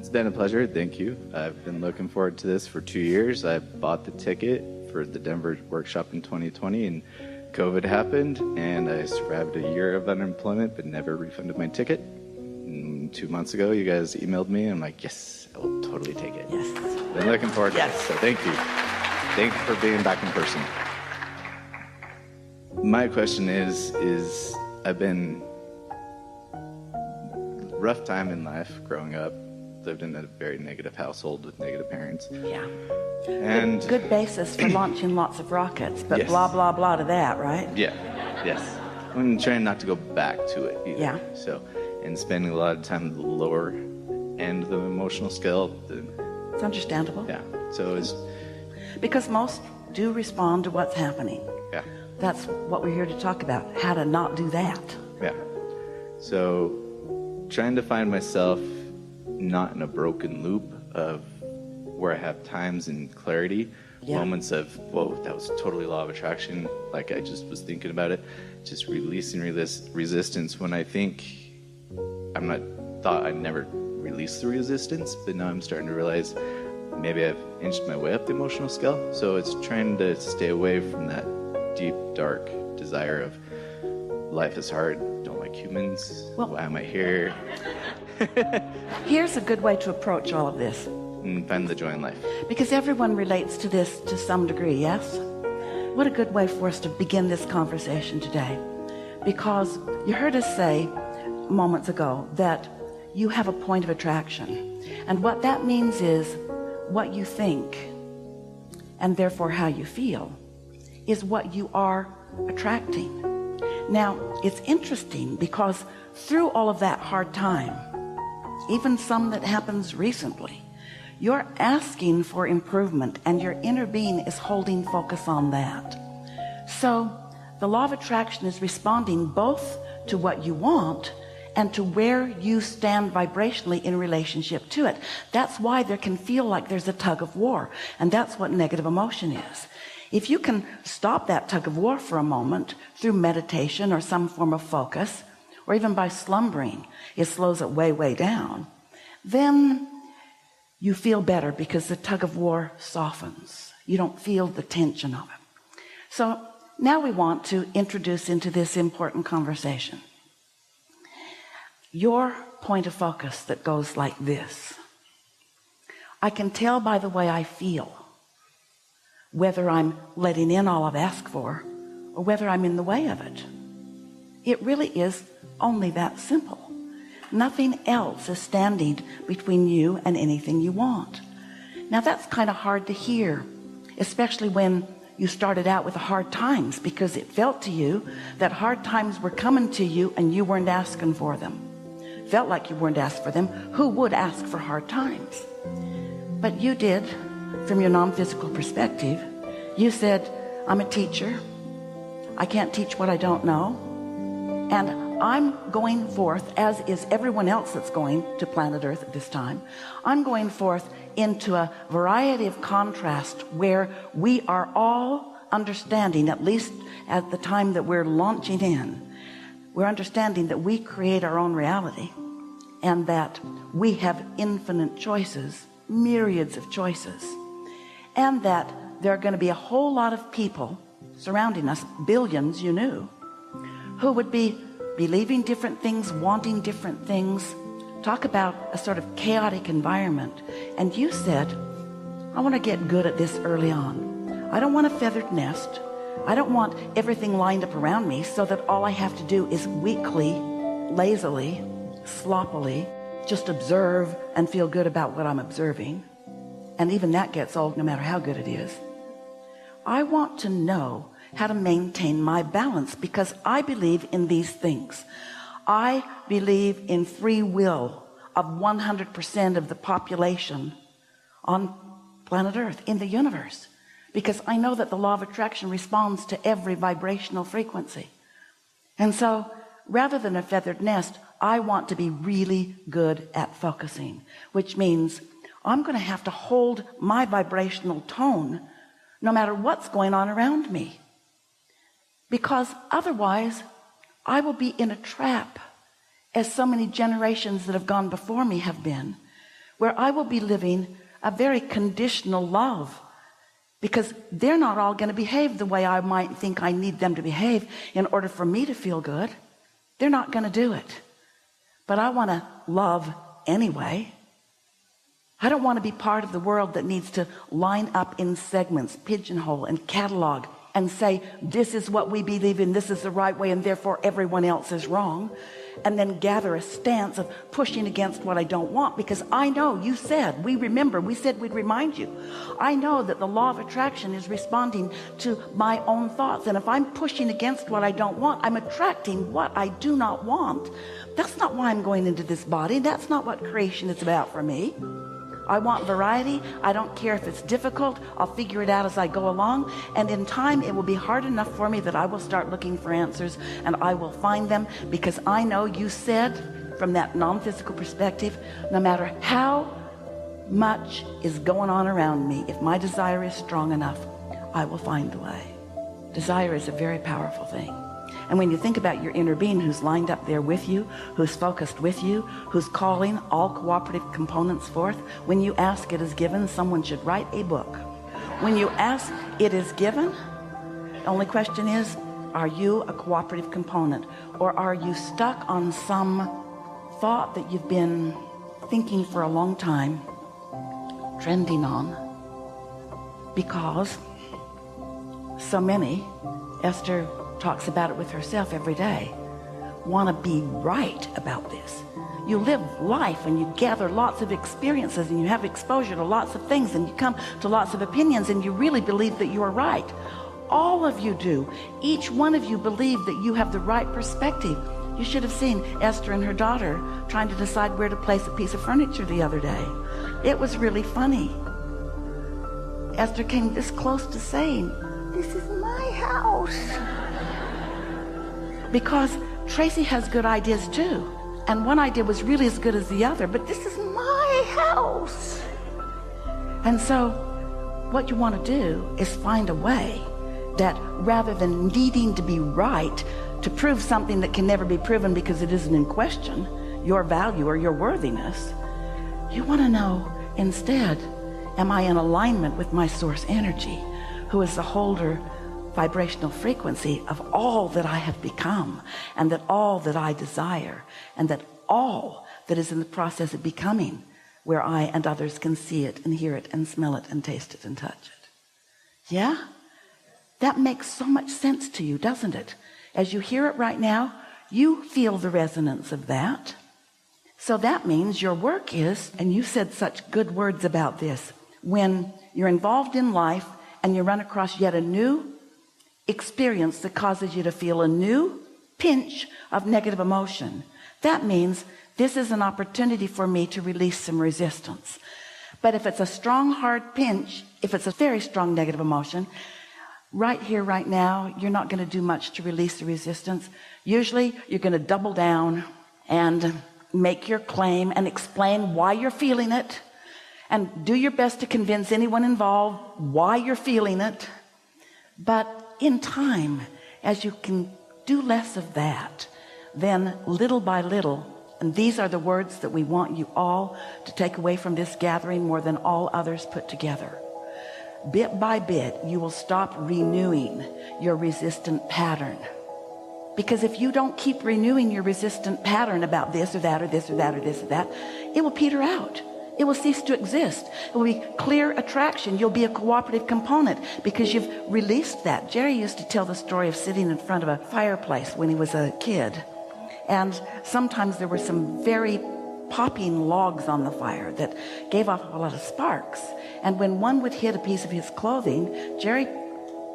It's been a pleasure. Thank you. I've been looking forward to this for 2 years. I bought the ticket for the Denver workshop in 2020, and COVID happened, and I survived a year of unemployment but never refunded my ticket. And 2 months ago, you guys emailed me, and I'm like, yes, I will totally take it. Yes. Been looking forward to this, so thank you. Thank you for being back in person. My question is I've been rough time in life growing up. Lived in a very negative household with negative parents. Yeah. And good basis for launching lots of rockets, but Yes. blah, blah, blah to that, right? yeah, yes. I'm trying not to go back to it either. Yeah. So, and spending a lot of time at the lower end of the emotional scale. It's understandable. Yeah. So it's, Because most do respond to what's happening. yeah. That's what we're here to talk about, how to not do that. Yeah. So trying to find myself not in a broken loop of where I have times and clarity, moments of, whoa, that was totally law of attraction. Like I just was thinking about it, just releasing resistance when I think thought I'd never release the resistance, but now I'm starting to realize maybe I've inched my way up the emotional scale. So it's trying to stay away from that deep, dark desire of life is hard, don't like humans, why am I here? Here's a good way to approach all of this. And find the joy in life. Because everyone relates to this to some degree, yes? What a good way for us to begin this conversation today. Because you heard us say moments ago that you have a point of attraction. And what that means is what you think, and therefore how you feel, is what you are attracting. Now, it's interesting because through all of that hard time, even some that happens recently, you're asking for improvement and your inner being is holding focus on that. So the law of attraction is responding both to what you want and to where you stand vibrationally in relationship to it. That's why there can feel like there's a tug of war, and that's what negative emotion is. If you can stop that tug of war for a moment through meditation or some form of focus, or even by slumbering, it slows it way, way down, then you feel better because the tug of war softens. You don't feel the tension of it. So now we want to introduce into this important conversation your point of focus that goes like this. I can tell by the way I feel whether I'm letting in all I've asked for or whether I'm in the way of it. It really is only that simple. Nothing else is standing between you and anything you want. Now that's kind of hard to hear, especially when you started out with hard times, because it felt to you that hard times were coming to you and you weren't asking for them. Felt like you weren't asked for them. Who would ask for hard times? But you did, from your non-physical perspective. You said, I'm a teacher. I can't teach what I don't know. And I'm going forth, as is everyone else that's going to planet Earth at this time. I'm going forth into a variety of contrast where we are all understanding, at least at the time that we're launching in, we're understanding that we create our own reality and that we have infinite choices, myriads of choices, and that there are going to be a whole lot of people surrounding us, billions you knew, who would be believing different things, wanting different things. Talk about a sort of chaotic environment. And you said, I want to get good at this early on. I don't want a feathered nest. I don't want everything lined up around me so that all I have to do is weakly, lazily, sloppily just observe and feel good about what I'm observing. And even that gets old no matter how good it is. I want to know how to maintain my balance because I believe in these things. I believe in free will of 100% of the population on planet Earth, in the universe, because I know that the law of attraction responds to every vibrational frequency. And so rather than a feathered nest, I want to be really good at focusing, which means I'm going to have to hold my vibrational tone no matter what's going on around me, because otherwise I will be in a trap, as so many generations that have gone before me have been, where I will be living a very conditional love, because they're not all going to behave the way I might think I need them to behave in order for me to feel good. They're not going to do it. But I want to love anyway. I don't want to be part of the world that needs to line up in segments, pigeonhole and catalog, and say, this is what we believe in, this is the right way, and therefore everyone else is wrong, and then gather a stance of pushing against what I don't want. Because I know, you said, we said we'd remind you, I know that the law of attraction is responding to my own thoughts, and if I'm pushing against what I don't want, I'm attracting what I do not want. That's not why I'm going into this body. That's not what creation is about for me. I want variety. I don't care if it's difficult. I'll figure it out as I go along. And in time, it will be hard enough for me that I will start looking for answers, and I will find them, because I know you said from that non-physical perspective, no matter how much is going on around me, if my desire is strong enough, I will find the way. Desire is a very powerful thing. And when you think about your inner being who's lined up there with you, who's focused with you, who's calling all cooperative components forth, when you ask, it is given. Someone should write a book. When you ask, it is given. The only question is, are you a cooperative component, or are you stuck on some thought that you've been thinking for a long time, trending on? Because so many, Esther talks about it with herself every day, want to be right about this. You live life and you gather lots of experiences and you have exposure to lots of things and you come to lots of opinions and you really believe that you're right. All of you do. Each one of you believe that you have the right perspective. You should have seen Esther and her daughter trying to decide where to place a piece of furniture the other day. It was really funny. Esther came this close to saying, "This is my house." Because Tracy has good ideas too, and one idea was really as good as the other, but this is my house. And so what you want to do is find a way that, rather than needing to be right to prove something that can never be proven because it isn't in question, your value or your worthiness, you want to know instead, am I in alignment with my source energy, who is the holder vibrational frequency of all that I have become, and that all that I desire, and that all that is in the process of becoming, where I and others can see it and hear it and smell it and taste it and touch it. Yeah? That makes so much sense to you, doesn't it? As you hear it right now, you feel the resonance of that. So that means your work is, and you said such good words about this, when you're involved in life and you run across yet a new experience that causes you to feel a new pinch of negative emotion, that means this is an opportunity for me to release some resistance. But if it's a strong, hard pinch, if it's a very strong negative emotion, right here, right now, you're not going to do much to release the resistance. Usually you're going to double down and make your claim and explain why you're feeling it, and do your best to convince anyone involved why you're feeling it. But in time, as you can do less of that, then little by little, and these are the words that we want you all to take away from this gathering more than all others put together. Bit by bit, you will stop renewing your resistant pattern. Because if you don't keep renewing your resistant pattern about this or that or this or that or this or that, it will peter out. It will cease to exist. It will be clear attraction. You'll be a cooperative component because you've released that. Jerry used to tell the story of sitting in front of a fireplace when he was a kid. And sometimes there were some very popping logs on the fire that gave off a lot of sparks. And when one would hit a piece of his clothing, Jerry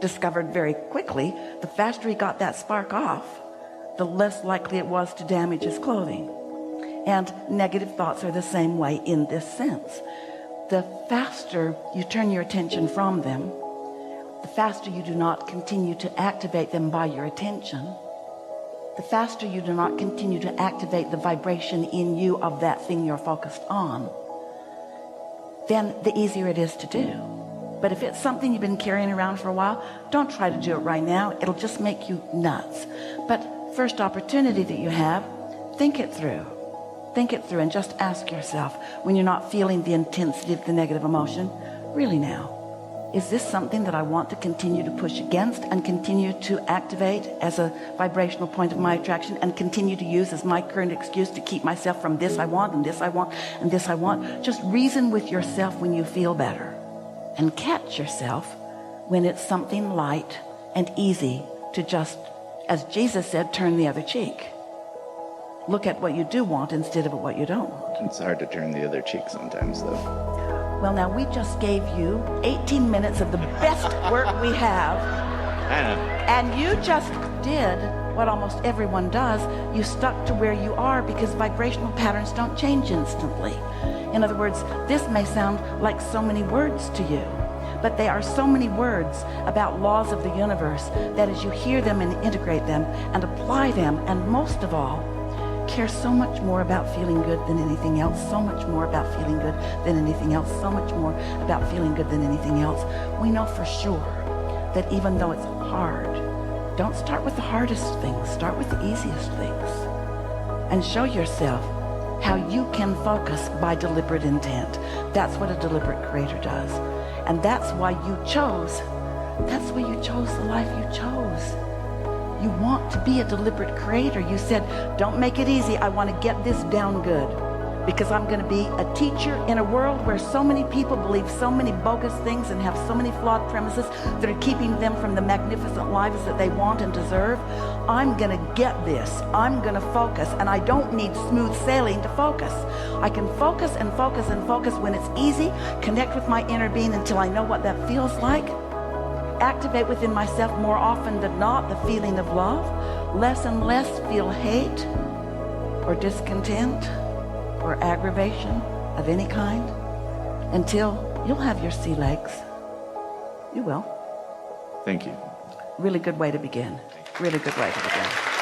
discovered very quickly, the faster he got that spark off, the less likely it was to damage his clothing. And negative thoughts are the same way in this sense. The faster you turn your attention from them, the faster you do not continue to activate them by your attention, the faster you do not continue to activate the vibration in you of that thing you're focused on, then the easier it is to do. But if it's something you've been carrying around for a while, don't try to do it right now. It'll just make you nuts. But first opportunity that you have, think it through. think it through and just ask yourself, when you're not feeling the intensity of the negative emotion, really now, is this something that I want to continue to push against and continue to activate as a vibrational point of my attraction and continue to use as my current excuse to keep myself from this I want and this I want and this I want? Just reason with yourself when you feel better, and catch yourself when it's something light and easy to just, as Jesus said, turn the other cheek. Look at what you do want instead of what you don't want. It's hard to turn the other cheek sometimes, though. Well, now we just gave you 18 minutes of the best work we have. I know. And you just did what almost everyone does. You stuck to where you are because vibrational patterns don't change instantly. In other words, this may sound like so many words to you, but they are so many words about laws of the universe that as you hear them and integrate them and apply them, and most of all, care so much more about feeling good than anything else, so much more about feeling good than anything else, so much more about feeling good than anything else. We know for sure that even though it's hard, don't start with the hardest things, start with the easiest things, and show yourself how you can focus by deliberate intent. That's what a deliberate creator does. And that's why you chose the life you chose. You want to be a deliberate creator. You said, don't make it easy. I want to get this down good because I'm going to be a teacher in a world where so many people believe so many bogus things and have so many flawed premises that are keeping them from the magnificent lives that they want and deserve. I'm going to get this. I'm going to focus, and I don't need smooth sailing to focus. I can focus and focus and focus when it's easy, connect with my inner being until I know what that feels like, activate within myself more often than not the feeling of love, less and less feel hate or discontent or aggravation of any kind, until you'll have your sea legs. You will. Thank you. Really good way to begin. Really good way to begin.